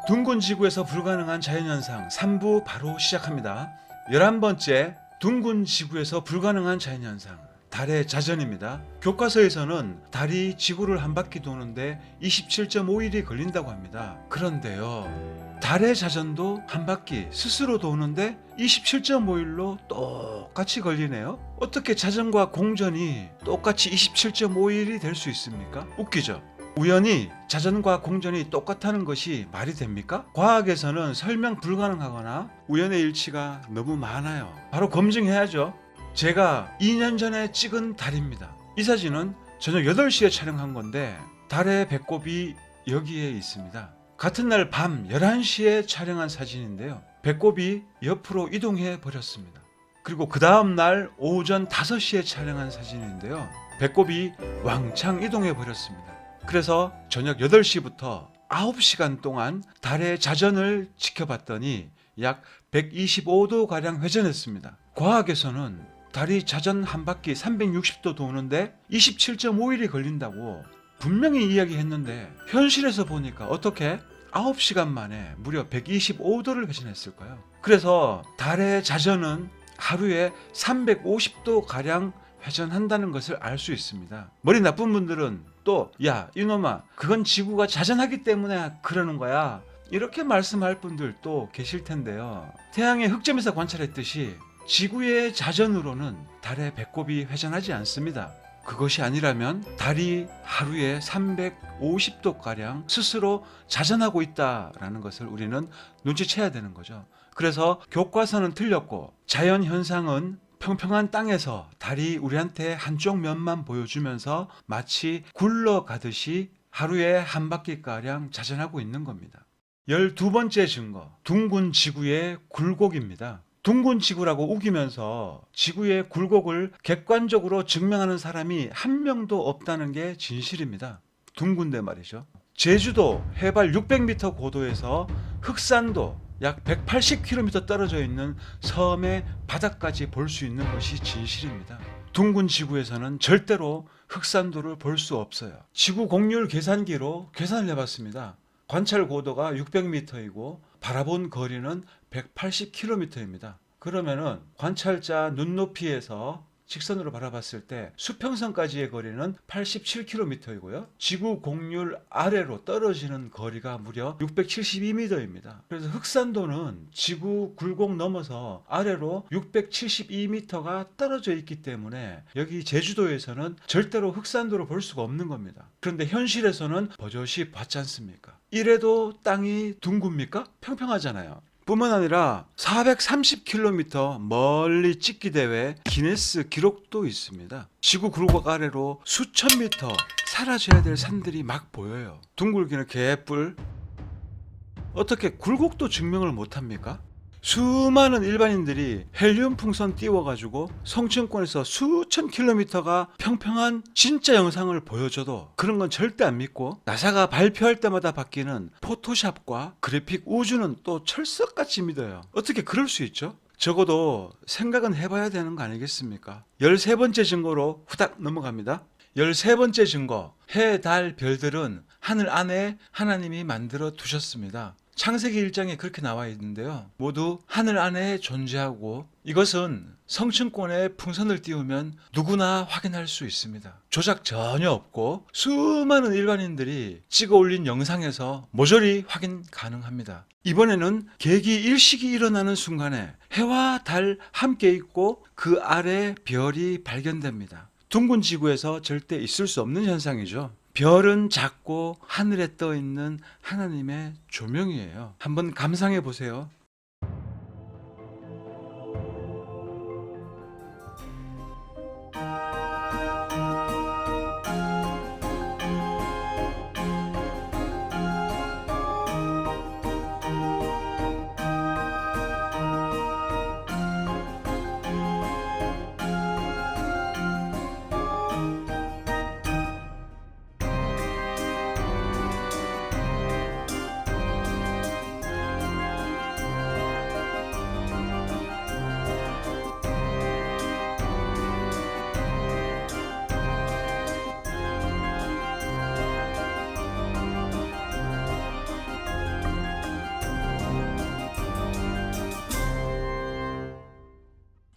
둥근 지구에서 불가능한 자연현상 3부 바로 시작합니다. 11번째, 둥근 지구에서 불가능한 자연현상, 달의 자전입니다. 교과서에서는 달이 지구를 한 바퀴 도는데 27.5일이 걸린다고 합니다. 그런데요, 달의 자전도 한 바퀴 스스로 도는데 27.5일로 똑같이 걸리네요. 어떻게 자전과 공전이 똑같이 27.5일이 될 수 있습니까? 웃기죠? 우연히 자전과 공전이 똑같다는 것이 말이 됩니까? 과학에서는 설명 불가능하거나 우연의 일치가 너무 많아요. 바로 검증해야죠. 제가 2년 전에 찍은 달입니다. 이 사진은 저녁 8시에 촬영한 건데 달의 배꼽이 여기에 있습니다. 같은 날 밤 11시에 촬영한 사진인데요. 배꼽이 옆으로 이동해 버렸습니다. 그리고 그 다음 날 오전 5시에 촬영한 사진인데요. 배꼽이 왕창 이동해 버렸습니다. 그래서 저녁 8시부터 9시간 동안 달의 자전을 지켜봤더니 약 125도가량 회전했습니다. 과학에서는 달이 자전 한 바퀴 360도 도는데 27.5일이 걸린다고 분명히 이야기했는데 현실에서 보니까 어떻게 9시간 만에 무려 125도를 회전했을까요? 그래서 달의 자전은 하루에 350도가량 회전한다는 것을 알 수 있습니다. 머리 나쁜 분들은 또 야 이놈아 그건 지구가 자전하기 때문에 그러는 거야 이렇게 말씀할 분들도 계실 텐데요. 태양의 흑점에서 관찰했듯이 지구의 자전으로는 달의 배꼽이 회전하지 않습니다. 그것이 아니라면 달이 하루에 350도가량 스스로 자전하고 있다라는 것을 우리는 눈치채야 되는 거죠. 그래서 교과서는 틀렸고 자연현상은 평평한 땅에서 달이 우리한테 한쪽 면만 보여주면서 마치 굴러가듯이 하루에 한 바퀴가량 자전하고 있는 겁니다. 12번째 증거, 둥근 지구의 굴곡입니다. 둥근 지구라고 우기면서 지구의 굴곡을 객관적으로 증명하는 사람이 한 명도 없다는 게 진실입니다. 둥근데 말이죠. 제주도 해발 600m 고도에서 흑산도 약 180km 떨어져 있는 섬의 바닥까지 볼 수 있는 것이 진실입니다. 둥근 지구에서는 절대로 흑산도를 볼 수 없어요. 지구 공률 계산기로 계산을 해봤습니다. 관찰 고도가 600m이고 바라본 거리는 180km입니다. 그러면은 관찰자 눈높이에서 직선으로 바라봤을 때 수평선까지의 거리는 87km이고요. 지구 공률 아래로 떨어지는 거리가 무려 672m입니다. 그래서 흑산도는 지구 굴곡 넘어서 아래로 672m가 떨어져 있기 때문에 여기 제주도에서는 절대로 흑산도를 볼 수가 없는 겁니다. 그런데 현실에서는 버젓이 봤지 않습니까? 이래도 땅이 둥굽니까? 평평하잖아요. 뿐만 아니라 430km 멀리 찍기 대회 기네스 기록도 있습니다. 지구 굴곡 아래로 수천 미터 사라져야 될 산들이 막 보여요. 둥글기는 개뿔. 어떻게 굴곡도 증명을 못합니까? 수많은 일반인들이 헬륨 풍선 띄워가지고 성층권에서 수천 킬로미터가 평평한 진짜 영상을 보여줘도 그런 건 절대 안 믿고 나사가 발표할 때마다 바뀌는 포토샵과 그래픽 우주는 또 철석같이 믿어요. 어떻게 그럴 수 있죠? 적어도 생각은 해봐야 되는 거 아니겠습니까? 13번째 증거로 후딱 넘어갑니다. 13번째 증거, 해, 달, 별들은 하늘 안에 하나님이 만들어 두셨습니다. 창세기 1장에 그렇게 나와 있는데요. 모두 하늘 안에 존재하고 이것은 성층권에 풍선을 띄우면 누구나 확인할 수 있습니다. 조작 전혀 없고 수많은 일반인들이 찍어 올린 영상에서 모조리 확인 가능합니다. 이번에는 계기 일식이 일어나는 순간에 해와 달 함께 있고 그 아래 별이 발견됩니다. 둥근 지구에서 절대 있을 수 없는 현상이죠. 별은 작고 하늘에 떠 있는 하나님의 조명이에요. 한번 감상해 보세요.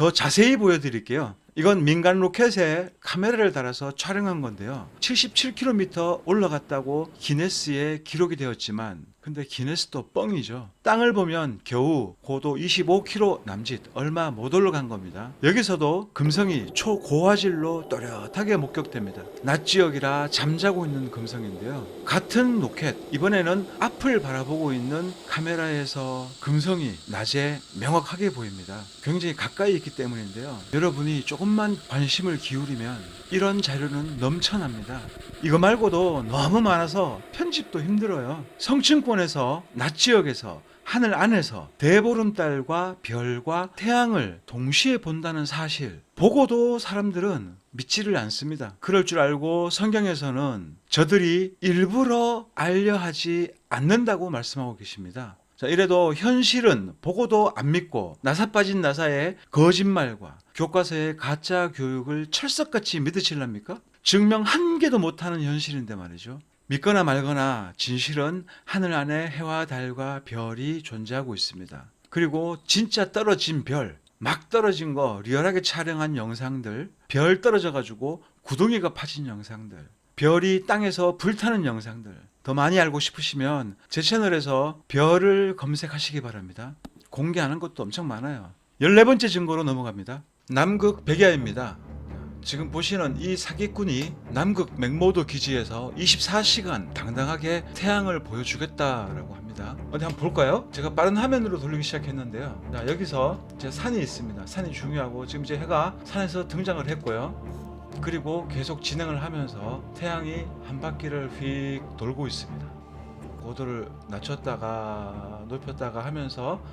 더 자세히 보여드릴게요. 이건 민간 로켓에 카메라를 달아서 촬영한 건데요. 77km 올라갔다고 기네스에 기록이 되었지만 근데 기네스도 뻥이죠. 땅을 보면 겨우 고도 25km 남짓, 얼마 못 올라간 겁니다. 여기서도 금성이 초고화질로 또렷하게 목격됩니다. 낮 지역이라 잠자고 있는 금성인데요. 같은 로켓, 이번에는 앞을 바라보고 있는 카메라에서 금성이 낮에 명확하게 보입니다. 굉장히 가까이 있기 때문인데요. 여러분이 조금만 관심을 기울이면 이런 자료는 넘쳐납니다. 이거 말고도 너무 많아서 편집도 힘들어요. 성층권에서 낮 지역에서 하늘 안에서 대보름달과 별과 태양을 동시에 본다는 사실 보고도 사람들은 믿지를 않습니다. 그럴 줄 알고 성경에서는 저들이 일부러 알려 하지 않는다고 말씀하고 계십니다. 자, 이래도 현실은 보고도 안 믿고 나사 빠진 나사의 거짓말과 교과서의 가짜 교육을 철석같이 믿으실랍니까? 증명 한 개도 못하는 현실인데 말이죠. 믿거나 말거나 진실은 하늘 안에 해와 달과 별이 존재하고 있습니다. 그리고 진짜 떨어진 별, 막 떨어진 거 리얼하게 촬영한 영상들, 별 떨어져 가지고 구덩이가 파진 영상들, 별이 땅에서 불타는 영상들, 더 많이 알고 싶으시면 제 채널에서 별을 검색하시기 바랍니다. 공개하는 것도 엄청 많아요. 14번째 증거로 넘어갑니다. 남극 백야입니다. 지금 보시는 이 사기꾼이 남극 맥모도 기지에서 24시간 당당하게 태양을 보여주겠다라고 합니다. 어디 한번 볼까요? 제가 빠른 화면으로 돌리기 시작했는데요. 자, 여기서 제 산이 있습니다. 산이 중요하고 지금 이제 해가 산에서 등장을 했고요. 그리고 계속 진행을 하면서 태양이 한 바퀴를 휙 돌고 있습니다. 고도를 낮췄다가 높였다가 하면서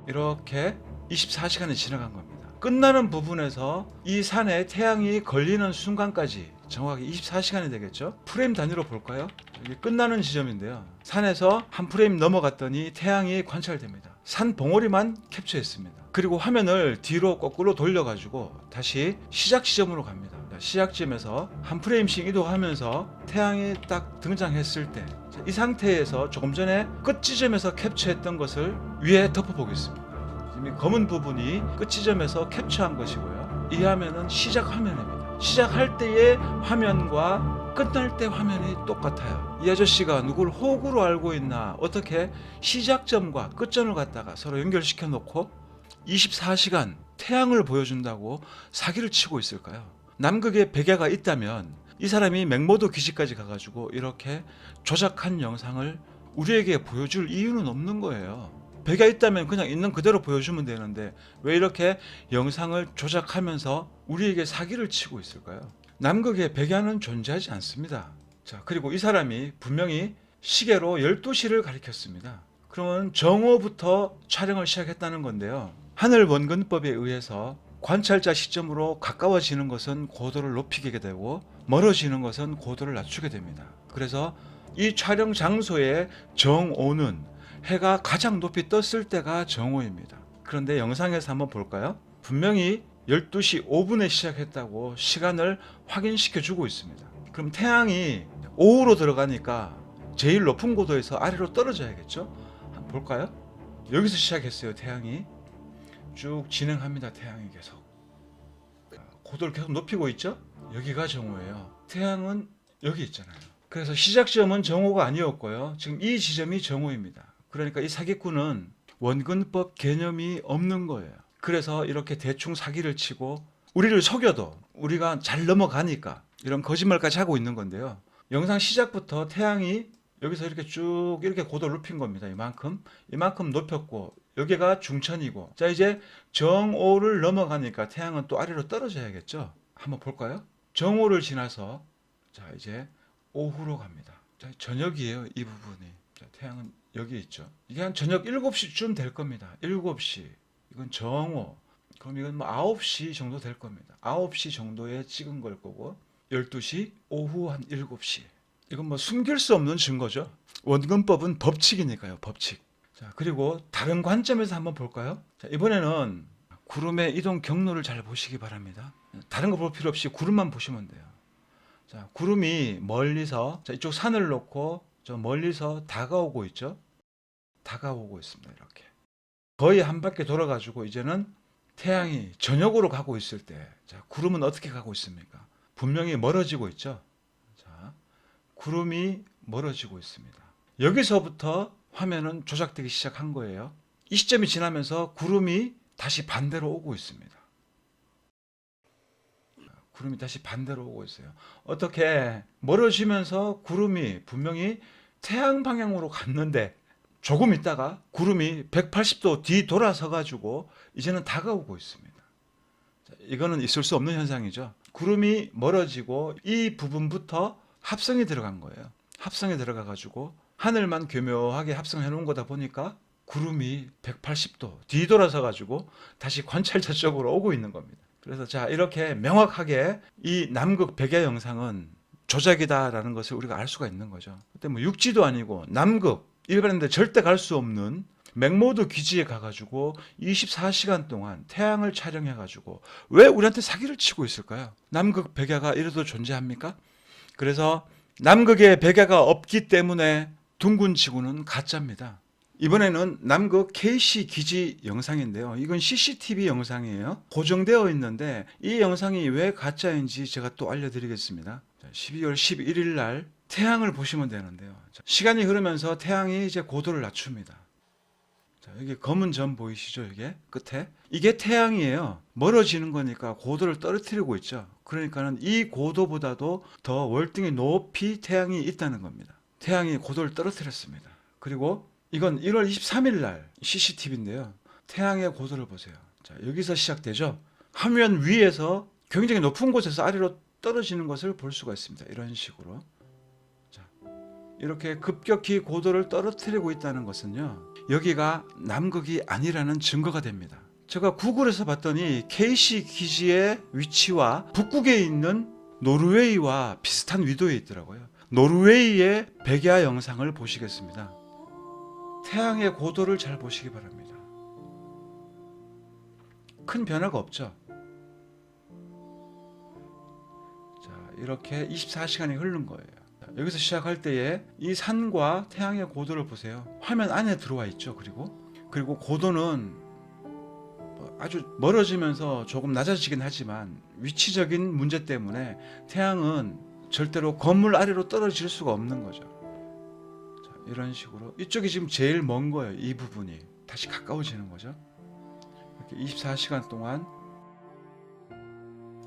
이렇게 24시간이 지나간 겁니다. 끝나는 부분에서 이 산에 태양이 걸리는 순간까지 정확히 24시간이 되겠죠. 프레임 단위로 볼까요? 여기 끝나는 지점인데요. 산에서 한 프레임 넘어갔더니 태양이 관찰됩니다. 산 봉우리만 캡처했습니다. 그리고 화면을 뒤로 거꾸로 돌려가지고 다시 시작 지점으로 갑니다. 시작 지점에서 한 프레임씩 이동하면서 태양이 딱 등장했을 때 이 상태에서 조금 전에 끝 지점에서 캡처했던 것을 위에 덮어보겠습니다. 이 검은 부분이 끝 지점에서 캡처한 것이고요. 이 화면은 시작 화면입니다. 시작할 때의 화면과 끝날 때 화면이 똑같아요. 이 아저씨가 누굴 호구로 알고 있나, 어떻게 시작점과 끝점을 갖다가 서로 연결시켜 놓고 24시간 태양을 보여준다고 사기를 치고 있을까요? 남극에 백야가 있다면 이 사람이 맥모도 기지까지 가가지고 이렇게 조작한 영상을 우리에게 보여줄 이유는 없는 거예요. 백야 있다면 그냥 있는 그대로 보여주면 되는데 왜 이렇게 영상을 조작하면서 우리에게 사기를 치고 있을까요? 남극에 백야는 존재하지 않습니다. 자, 그리고 이 사람이 분명히 시계로 12시를 가리켰습니다. 그러면 정오부터 촬영을 시작했다는 건데요. 하늘 원근법에 의해서 관찰자 시점으로 가까워지는 것은 고도를 높이게 되고 멀어지는 것은 고도를 낮추게 됩니다. 그래서 이 촬영 장소의 정오는 해가 가장 높이 떴을 때가 정오입니다. 그런데 영상에서 한번 볼까요? 분명히 12시 5분에 시작했다고 시간을 확인시켜 주고 있습니다. 그럼 태양이 오후로 들어가니까 제일 높은 고도에서 아래로 떨어져야겠죠? 한번 볼까요? 여기서 시작했어요. 태양이 쭉 진행합니다. 태양이 계속 고도를 계속 높이고 있죠? 여기가 정오예요. 태양은 여기 있잖아요. 그래서 시작 지점은 정오가 아니었고요. 지금 이 지점이 정오입니다. 그러니까 이 사기꾼은 원근법 개념이 없는 거예요. 그래서 이렇게 대충 사기를 치고 우리를 속여도 우리가 잘 넘어가니까 이런 거짓말까지 하고 있는 건데요. 영상 시작부터 태양이 여기서 이렇게 쭉 이렇게 고도를 높인 겁니다. 이만큼 높였고 여기가 중천이고, 자 이제 정오를 넘어가니까 태양은 또 아래로 떨어져야겠죠. 한번 볼까요? 정오를 지나서 자 이제 오후로 갑니다. 자, 저녁이에요. 이 부분이. 자, 태양은 여기 있죠. 이게 한 저녁 7시쯤 될 겁니다. 7시. 이건 정오. 그럼 이건 뭐 9시 정도 될 겁니다. 9시 정도에 찍은 걸 거고 12시, 오후 한 7시. 이건 뭐 숨길 수 없는 증거죠. 원근법은 법칙이니까요. 법칙. 자, 그리고 다른 관점에서 한번 볼까요? 자, 이번에는 구름의 이동 경로를 잘 보시기 바랍니다. 다른 거 볼 필요 없이 구름만 보시면 돼요. 자, 구름이 멀리서 자, 이쪽 산을 놓고 저 멀리서 다가오고 있죠. 다가오고 있습니다. 이렇게 거의 한 바퀴 돌아가지고 이제는 태양이 저녁으로 가고 있을 때, 자, 구름은 어떻게 가고 있습니까? 분명히 멀어지고 있죠. 자, 구름이 멀어지고 있습니다. 여기서부터 화면은 조작되기 시작한 거예요. 이 시점이 지나면서 구름이 다시 반대로 오고 있습니다. 구름이 다시 반대로 오고 있어요. 어떻게 멀어지면서 구름이 분명히 태양 방향으로 갔는데 조금 있다가 구름이 180도 뒤돌아서 가지고 이제는 다가오고 있습니다. 자, 이거는 있을 수 없는 현상이죠. 구름이 멀어지고 이 부분부터 합성이 들어간 거예요. 합성이 들어가 가지고 하늘만 교묘하게 합성해 놓은 거다 보니까 구름이 180도 뒤돌아서 가지고 다시 관찰자 쪽으로 오고 있는 겁니다. 그래서 자, 이렇게 명확하게 이 남극 백야 영상은 조작이다라는 것을 우리가 알 수가 있는 거죠. 그때 뭐 육지도 아니고 남극, 일반인들 절대 갈 수 없는 맥모드 기지에 가가지고 24시간 동안 태양을 촬영해가지고 왜 우리한테 사기를 치고 있을까요? 남극 백야가 이래도 존재합니까? 그래서 남극에 백야가 없기 때문에 둥근 지구는 가짜입니다. 이번에는 남극 KC 기지 영상인데요. 이건 CCTV 영상이에요. 고정되어 있는데 이 영상이 왜 가짜인지 제가 또 알려드리겠습니다. 12월 11일 날 태양을 보시면 되는데요. 시간이 흐르면서 태양이 이제 고도를 낮춥니다. 자, 여기 검은 점 보이시죠? 이게 끝에 이게 태양이에요. 멀어지는 거니까 고도를 떨어뜨리고 있죠. 그러니까는 이 고도보다도 더 월등히 높이 태양이 있다는 겁니다. 태양이 고도를 떨어뜨렸습니다. 그리고 이건 1월 23일 날 CCTV인데요. 태양의 고도를 보세요. 자, 여기서 시작되죠. 화면 위에서 굉장히 높은 곳에서 아래로 떨어지는 것을 볼 수가 있습니다. 이런 식으로. 자, 이렇게 급격히 고도를 떨어뜨리고 있다는 것은요. 여기가 남극이 아니라는 증거가 됩니다. 제가 구글에서 봤더니 KC 기지의 위치와 북극에 있는 노르웨이와 비슷한 위도에 있더라고요. 노르웨이의 백야 영상을 보시겠습니다. 태양의 고도를 잘 보시기 바랍니다. 큰 변화가 없죠. 자, 이렇게 24시간이 흐른 거예요. 여기서 시작할 때에 이 산과 태양의 고도를 보세요. 화면 안에 들어와 있죠. 그리고 고도는 아주 멀어지면서 조금 낮아지긴 하지만 위치적인 문제 때문에 태양은 절대로 건물 아래로 떨어질 수가 없는 거죠. 자, 이런 식으로 이쪽이 지금 제일 먼 거예요. 이 부분이 다시 가까워지는 거죠. 이렇게 24시간 동안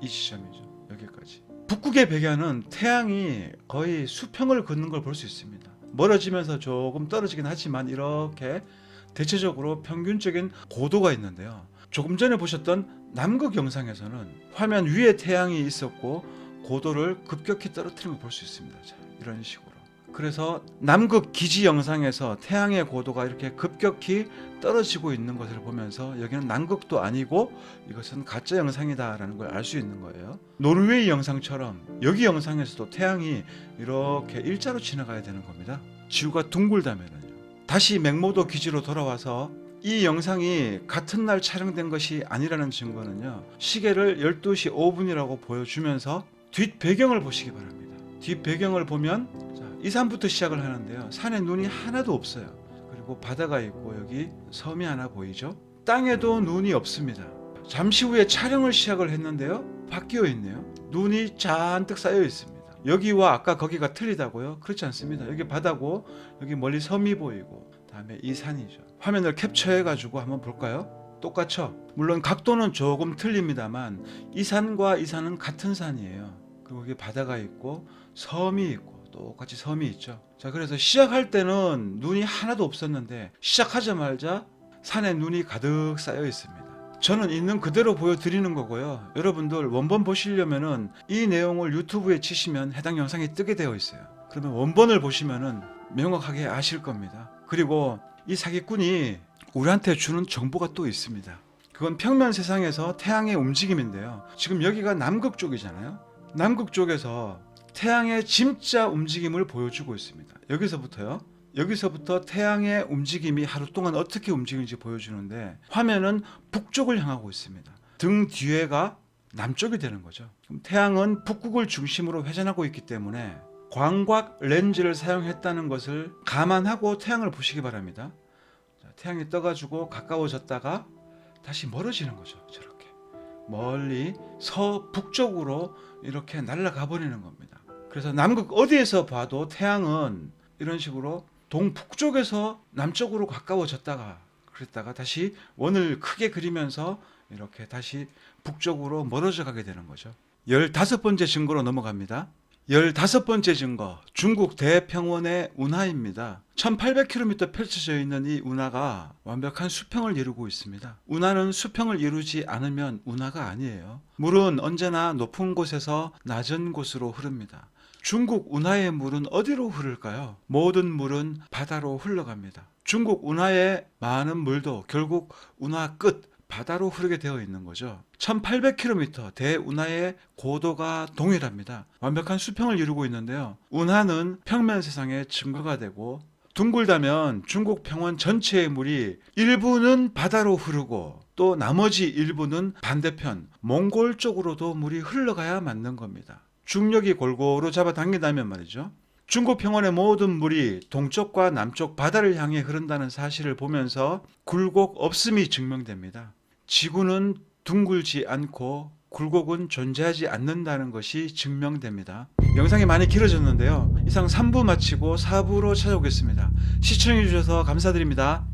이 지점이죠. 여기까지. 북극의 백야는 태양이 거의 수평을 긋는 걸 볼 수 있습니다. 멀어지면서 조금 떨어지긴 하지만 이렇게 대체적으로 평균적인 고도가 있는데요. 조금 전에 보셨던 남극 영상에서는 화면 위에 태양이 있었고 고도를 급격히 떨어뜨리는 걸 볼 수 있습니다. 자, 이런 식으로. 그래서 남극 기지 영상에서 태양의 고도가 이렇게 급격히 떨어지고 있는 것을 보면서 여기는 남극도 아니고 이것은 가짜 영상이다라는 걸 알 수 있는 거예요. 노르웨이 영상처럼 여기 영상에서도 태양이 이렇게 일자로 지나가야 되는 겁니다. 지구가 둥글다면은요. 다시 맥모도 기지로 돌아와서 이 영상이 같은 날 촬영된 것이 아니라는 증거는요. 시계를 12시 5분이라고 보여주면서 뒷 배경을 보시기 바랍니다. 뒷 배경을 보면 이 산부터 시작을 하는데요. 산에 눈이 하나도 없어요. 그리고 바다가 있고 여기 섬이 하나 보이죠? 땅에도 눈이 없습니다. 잠시 후에 촬영을 시작을 했는데요. 바뀌어 있네요. 눈이 잔뜩 쌓여 있습니다. 여기와 아까 거기가 틀리다고요? 그렇지 않습니다. 여기 바다고 여기 멀리 섬이 보이고 다음에 이 산이죠. 화면을 캡처해 가지고 한번 볼까요? 똑같죠? 물론 각도는 조금 틀립니다만 이 산과 이 산은 같은 산이에요. 그리고 여기 바다가 있고 섬이 있고 똑같이 섬이 있죠. 자, 그래서 시작할 때는 눈이 하나도 없었는데 시작하자마자 산에 눈이 가득 쌓여 있습니다. 저는 있는 그대로 보여드리는 거고요. 여러분들 원본 보시려면은 이 내용을 유튜브에 치시면 해당 영상이 뜨게 되어 있어요. 그러면 원본을 보시면은 명확하게 아실 겁니다. 그리고 이 사기꾼이 우리한테 주는 정보가 또 있습니다. 그건 평면 세상에서 태양의 움직임인데요. 지금 여기가 남극 쪽이잖아요. 남극 쪽에서 태양의 진짜 움직임을 보여주고 있습니다. 여기서부터 태양의 움직임이 하루 동안 어떻게 움직이는지 보여주는데 화면은 북쪽을 향하고 있습니다. 등 뒤에가 남쪽이 되는 거죠. 그럼 태양은 북극을 중심으로 회전하고 있기 때문에 광각 렌즈를 사용했다는 것을 감안하고 태양을 보시기 바랍니다. 자, 태양이 떠가지고 가까워졌다가 다시 멀어지는 거죠. 저렇게 멀리 서북쪽으로 이렇게 날아가 버리는 겁니다. 그래서 남극 어디에서 봐도 태양은 이런 식으로 동북쪽에서 남쪽으로 가까워졌다가 그랬다가 다시 원을 크게 그리면서 이렇게 다시 북쪽으로 멀어져 가게 되는 거죠. 15번째 증거로 넘어갑니다. 15번째 증거, 중국 대평원의 운하입니다. 1800km 펼쳐져 있는 이 운하가 완벽한 수평을 이루고 있습니다. 운하는 수평을 이루지 않으면 운하가 아니에요. 물은 언제나 높은 곳에서 낮은 곳으로 흐릅니다. 중국 운하의 물은 어디로 흐를까요? 모든 물은 바다로 흘러갑니다. 중국 운하의 많은 물도 결국 운하 끝, 바다로 흐르게 되어 있는 거죠. 1800km 대운하의 고도가 동일합니다. 완벽한 수평을 이루고 있는데요. 운하는 평면 세상의 증거가 되고 둥글다면 중국 평원 전체의 물이 일부는 바다로 흐르고 또 나머지 일부는 반대편 몽골 쪽으로도 물이 흘러가야 맞는 겁니다. 중력이 골고루 잡아당긴다면 말이죠. 중국 평원의 모든 물이 동쪽과 남쪽 바다를 향해 흐른다는 사실을 보면서 굴곡 없음이 증명됩니다. 지구는 둥글지 않고 굴곡은 존재하지 않는다는 것이 증명됩니다. 영상이 많이 길어졌는데요. 이상 3부 마치고 4부로 찾아오겠습니다. 시청해 주셔서 감사드립니다.